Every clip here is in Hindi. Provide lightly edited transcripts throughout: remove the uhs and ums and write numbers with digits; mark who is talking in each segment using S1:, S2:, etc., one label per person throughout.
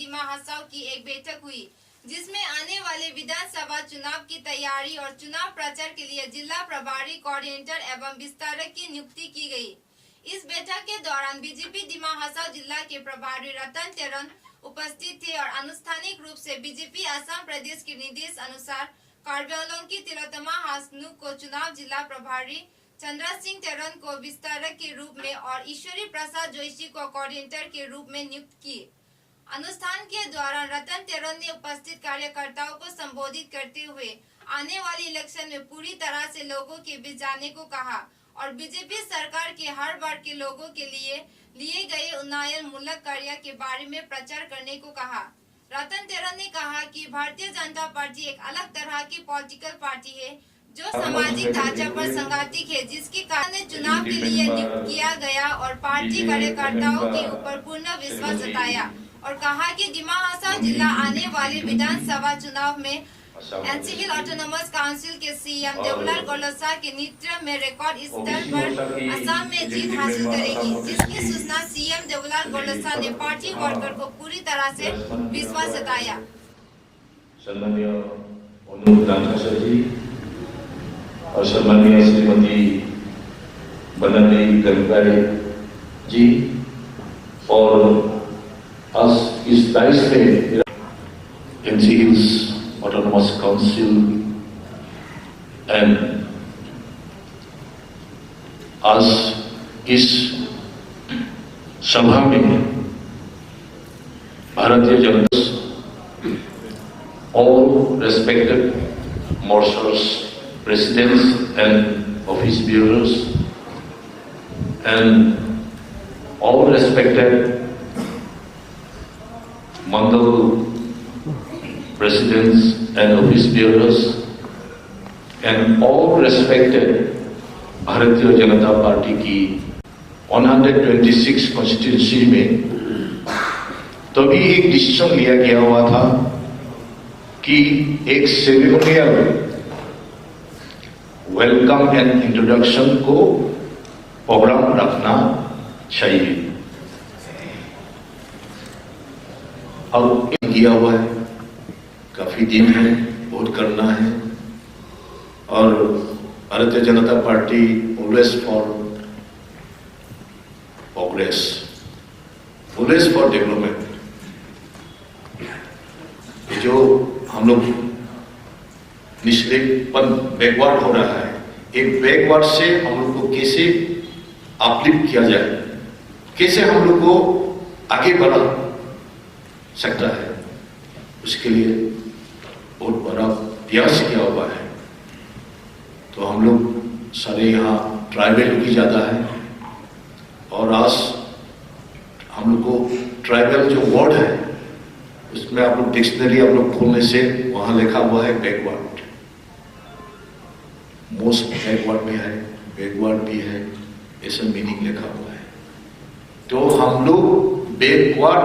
S1: दिमा हसाव की एक बैठक हुई, जिसमें आने वाले विधानसभा चुनाव की तैयारी और चुनाव प्रचार के लिए जिला प्रभारी कोऑर्डिनेटर एवं विस्तारक की नियुक्ति की गई। इस बैठक के दौरान बीजेपी दिमा हसाव जिला के प्रभारी रतन तेरन उपस्थित थे और आनुष्ठानिक रूप से बीजेपी असम प्रदेश के निर्देश अनुसार कार्यालयों की तिलोत्तमा हासनु को चुनाव जिला प्रभारी, चंद्र सिंह तेरन को विस्तारक के रूप में और ईश्वरी प्रसाद जोशी को कोऑर्डिनेटर के रूप में नियुक्त की। अनुष्ठान के दौरान रतन तेरन ने उपस्थित कार्यकर्ताओं को संबोधित करते हुए आने वाले इलेक्शन में पूरी तरह से लोगों के बीच जाने को कहा और बीजेपी सरकार के हर वर्ग के लोगों के लिए गए उन्नयन मूलक कार्य के बारे में प्रचार करने को कहा। रतन तेरन ने कहा कि भारतीय जनता पार्टी एक अलग तरह की पॉलिटिकल पार्टी है जो सामाजिक ढांचा पर संघातिक है, जिसके कारण चुनाव के लिए नियुक्त किया गया और पार्टी कार्यकर्ताओं के ऊपर पूर्ण विश्वास जताया और कहा कि दिमा हसाव जिला आने वाले विधानसभा चुनाव में एनसी हिल ऑटोनोमस काउंसिल के सीएम देवलाल गोलसा के नेतृत्व में रिकॉर्ड स्तर पर असम में जीत हासिल करेगी, जिसकी सूचना सीएम देवलाल गोलसा ने पार्टी वर्कर को पूरी तरह से विश्वास जताया।
S2: और सम्मानीय श्रीमती बनर्जी गंगारे जी और आज इस दायित्व में NC hills Autonomous Council and आज इस सभा में Bharatiya Janata all respected marshals, presidents and office bearers and all respected mandal presidents and office bearers and all respected Bharatiya Janata party की 126 कॉन्स्टिट्यूंसी में तभी एक डिसीजन लिया गया हुआ था कि एक सेरेमोनियल वेलकम एंड इंट्रोडक्शन को प्रोग्राम रखना चाहिए। अब किया हुआ है, काफी दिन है, वोट करना है और भारतीय जनता party always for progress, always for development. जो हम लोग निचलेपन बैकवर्ड हो रहा है, एक बैकवर्ड से हम लोग को कैसे अपलिफ्ट किया जाए, कैसे हम लोग को आगे बढ़ा सकता है, उसके लिए बहुत बड़ा प्रयास किया हुआ है। तो हम लोग सारे यहाँ ट्राइबल की ज़्यादा है और आज हम लोग को ट्राइबल जो वर्ड है उसमें आप लोग डिक्शनरी आप लोग खोलने से वहाँ लिखा हुआ है बैकवर्ड, मोस्ट बैकवर्ड में है, बैकवर्ड भी है, ऐसा मीनिंग लिखा हुआ है। तो हम लोग बैकवर्ड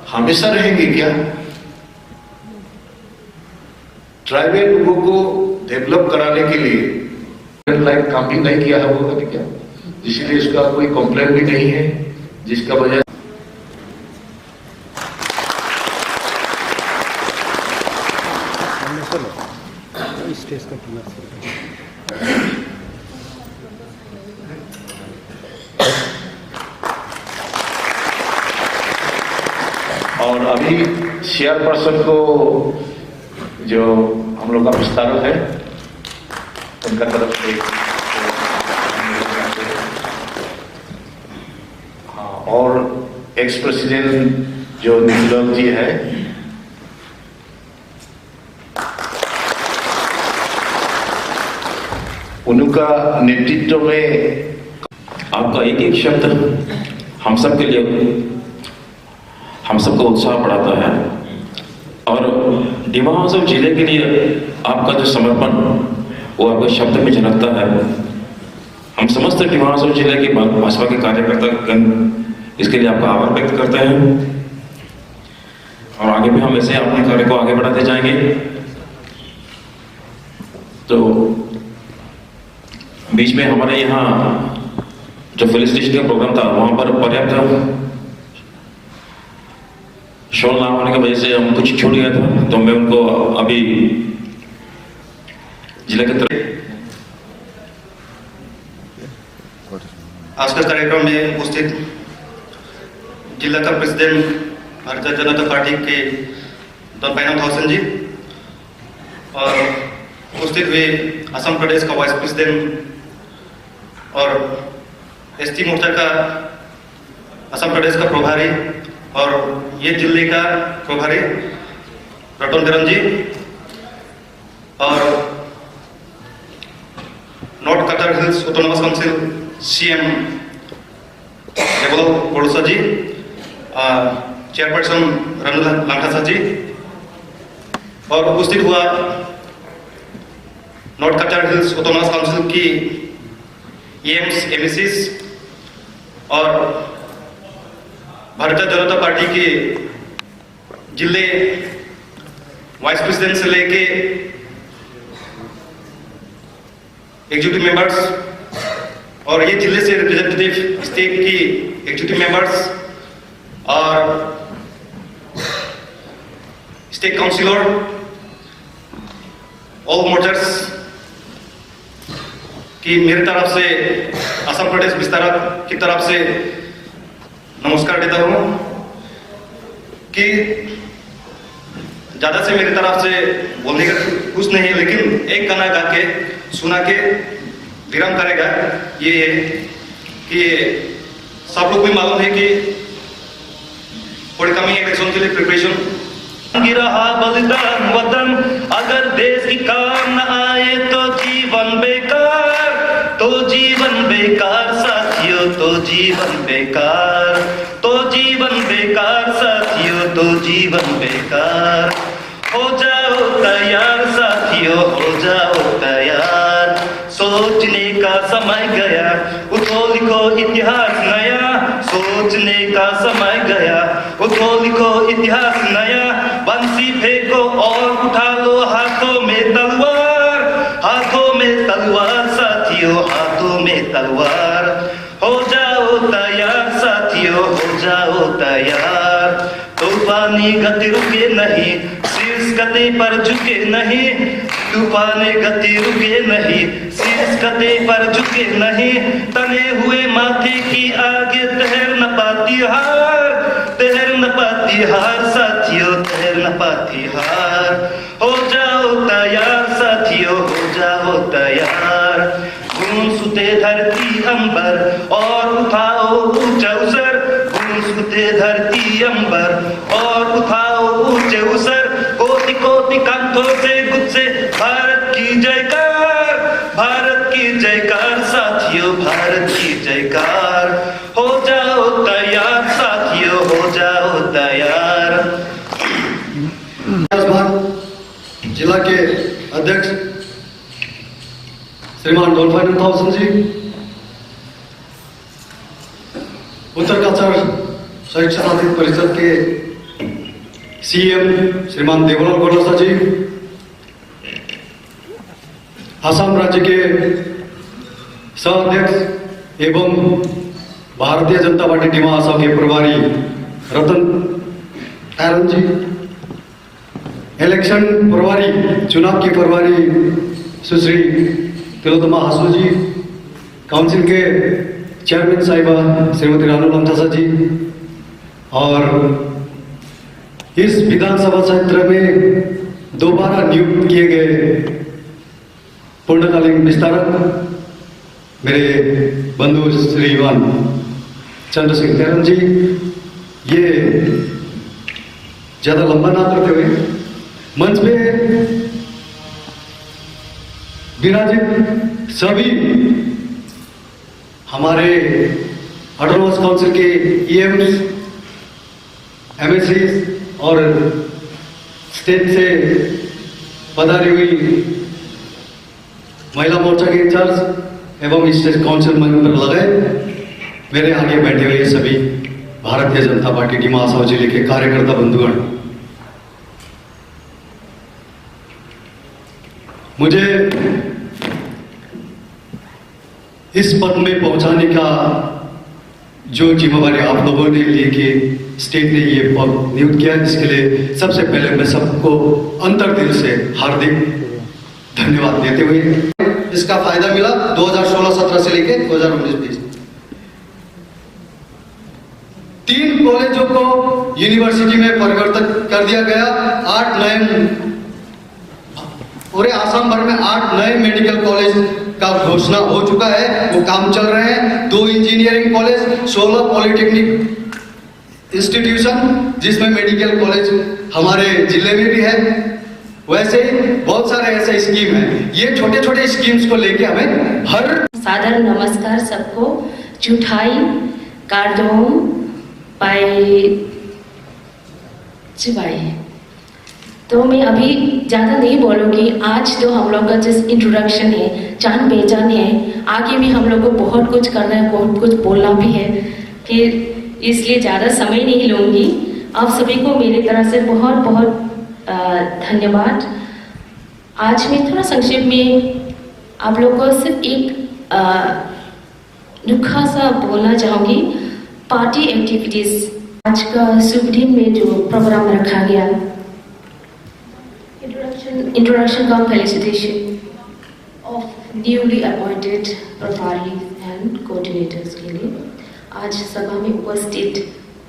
S2: हमेशा रहेंगे क्या? ट्राइबल लोगों को डेवलप कराने के लिए लाइक काम भी नहीं किया है वो क्या, इसीलिए इसका कोई कंप्लेंट भी नहीं है, जिसका वजह और अभी चेयरपर्सन को जो हम लोग का विस्तारक है उनका तरफ से हाँ, और एक्स प्रेसिडेंट जो नीलम जी है उनका नेतृत्व में
S3: आपका एक एक शब्द हम सब के लिए हम सबका उत्साह बढ़ाता है और दिमा हसाव जिले के लिए आपका जो समर्पण वो आपके शब्द में झलकता है। हम समस्त दिमा हसाव जिले के भाजपा के कार्यकर्ता इसके लिए आपका आभार व्यक्त करते हैं और आगे भी हम ऐसे अपने कार्य को आगे बढ़ाते जाएंगे। तो बीच में हमारे यहाँ जो फेलिसिटेशन का प्रोग्राम था वहां पर पर्याप्त शोर ना होने की वजह से हम कुछ छूट गया था, तो मैं उनको अभी जिला के तरफ।
S4: आज का कार्यक्रम में उपस्थित जिला का प्रेसिडेंट भारतीय जनता पार्टी के दलपाइनम थाउसेन जी और उपस्थित हुए असम प्रदेश का वाइस प्रेसिडेंट और एसटी मोर्चा का असम प्रदेश का प्रभारी और ये जिले का प्रभारी रतन धरन जी और north Cachar hills autonomous council CM Deval Bodosa ji, chairperson Ranu Lankasa ji और उपस्थित हुआ north Cachar hills autonomous council की एम्स एमसीस और भारतीय जनता पार्टी के जिले वाइस प्रेसिडेंट से लेके एग्जीक्यूटिव मेंबर्स और ये जिले से रिप्रेजेंटेटिव स्टेट की एग्जीक्यूटिव मेंबर्स और स्टेट काउंसिलर, ऑल मोर्चर्स की मेरी तरफ से असम प्रदेश विस्तारक की तरफ से नमस्कार देता हूं कि ज्यादा से मेरी तरफ से बोलने का कुछ नहीं है, लेकिन एक गाना गा के सुना के विराम करेगा। ये है कि सब लोग भी मालूम है कि अपकमिंग इलेक्शन के लिए प्रिपरेशन गिरा बलिदान वतन, अगर देश की काम न आए तो जीवन बेकार, तो जीवन बेकार साथियों, तो जीवन बेकार, तो जीवन बेकार साथियों, तो जीवन बेकार। हो जाओ तैयार साथियों, हो जाओ तैयार, सोचने का समय गया, उठो लिखो इतिहास नया, सोचने का समय गया, उठो लिखो इतिहास नया, बंसी फेंको और उठा लो हाथों में तलवार, हाथों में तलवार साथियों, हाथों में तलवार। हो जाओ तैयार साथियों, हो जाओ तैयार, तूफानी गति रुके नहीं, शीर्ष गति पर झुके नहीं, तूफानी गति रुके नहीं, शीर्ष गति पर झुके नहीं, तने हुए माथे की आगे तैर न पाती हार, तैर न पाती हार साथियों, तैर न पाती हार। हो जाओ तैयार साथियों, हो जाओ तैयार, गूंज उठे धरती अंबर और उठाओ ऊंचा उसर, गूंज उठे धरती अंबर और उठाओ ऊंचे उसर, कोटि कोटि कंठों से गुस्से भारत की जयकार, भारत की जयकार साथियों, भारत की जयकार। हो जाओ तैयार साथियों, हो जाओ तैयार।
S5: जिला के अध्यक्ष श्रीमान दलपाइनम थाउसेन जी, उत्तर कचर शिक्षा साथी परिषद के सीएम श्रीमान देवलाल बोडोसा जी, असम राज्य के सह-अध्यक्ष एवं भारतीय जनता पार्टी डिमा असम के प्रभारी रतन धरन जी, इलेक्शन प्रभारी, चुनाव के प्रभारी सुश्री तिलोत्तमा हासू जी, काउंसिल के चेयरमैन साहिबा श्रीमती रानू लांकासा जी और इस विधानसभा क्षेत्र में दोबारा नियुक्त किए गए पूर्णकालीन विस्तारक मेरे बंधु श्रीमान चंद्रशेखर धरन जी, ये ज्यादा लंबा ना करते हुए मंच पे विराजित सभी हमारे ऑटोनोमस काउंसिल के ईएम्स, एमएससी और स्टेट से पधारी हुई महिला मोर्चा के इंचार्ज एवं स्टेट काउंसिल मेंबर लगाए मेरे आगे बैठे हुए सभी भारतीय जनता पार्टी डिमा असम जिले के कार्यकर्ता बंधुगण, मुझे इस पद में पहुंचाने का जो जिम्मेवारी आप लोगों ने लेके स्टेट ने ये पद नियुक्त किया, इसके लिए सबसे पहले मैं सबको अंतर्दिल से हार्दिक धन्यवाद देते हुए इसका फायदा मिला 2016-17 से लेके 2019-20 3 कॉलेजों को यूनिवर्सिटी में परिवर्तित कर दिया गया। 8 नए, पूरे आसाम भर में 8 नए मेडिकल कॉलेज का घोषणा हो चुका है, वो काम चल रहे हैं। 2 इंजीनियरिंग कॉलेज, 16 पॉलिटेक्निक इंस्टीट्यूशन, जिसमें मेडिकल कॉलेज हमारे जिले में भी है। वैसे ही बहुत सारे ऐसे स्कीम हैं। ये छोटे छोटे स्कीम्स को लेके हमें हर
S6: सादर नमस्कार सबको। चुठाई कारदोम पाई चिबाई। तो मैं अभी ज़्यादा नहीं बोलूँगी। आज तो हम लोग का जिस इंट्रोडक्शन है, जान पहचान है, आगे भी हम लोग को बहुत कुछ करना है, बहुत कुछ बोलना भी है, फिर इसलिए ज़्यादा समय नहीं लूँगी। आप सभी को मेरी तरफ से बहुत बहुत धन्यवाद। आज मैं थोड़ा संक्षेप में आप लोगों को सिर्फ एक नुक्खा सा बोलना चाहूँगी। पार्टी एक्टिविटीज़ आज का शुभ दिन में जो प्रोग्राम रखा गया, introduction come felicitation of newly appointed प्रभारी एंड कोऑर्डिनेटर्स के लिए आज सभा में उपस्थित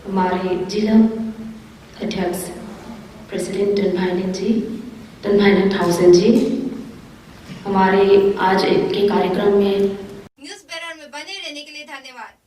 S6: हमारे जिला अध्यक्ष प्रेसिडेंट तनभाईनन थाउसेन जी, हमारे आज के कार्यक्रम में
S1: न्यूज़ बैरर में बने रहने के लिए धन्यवाद।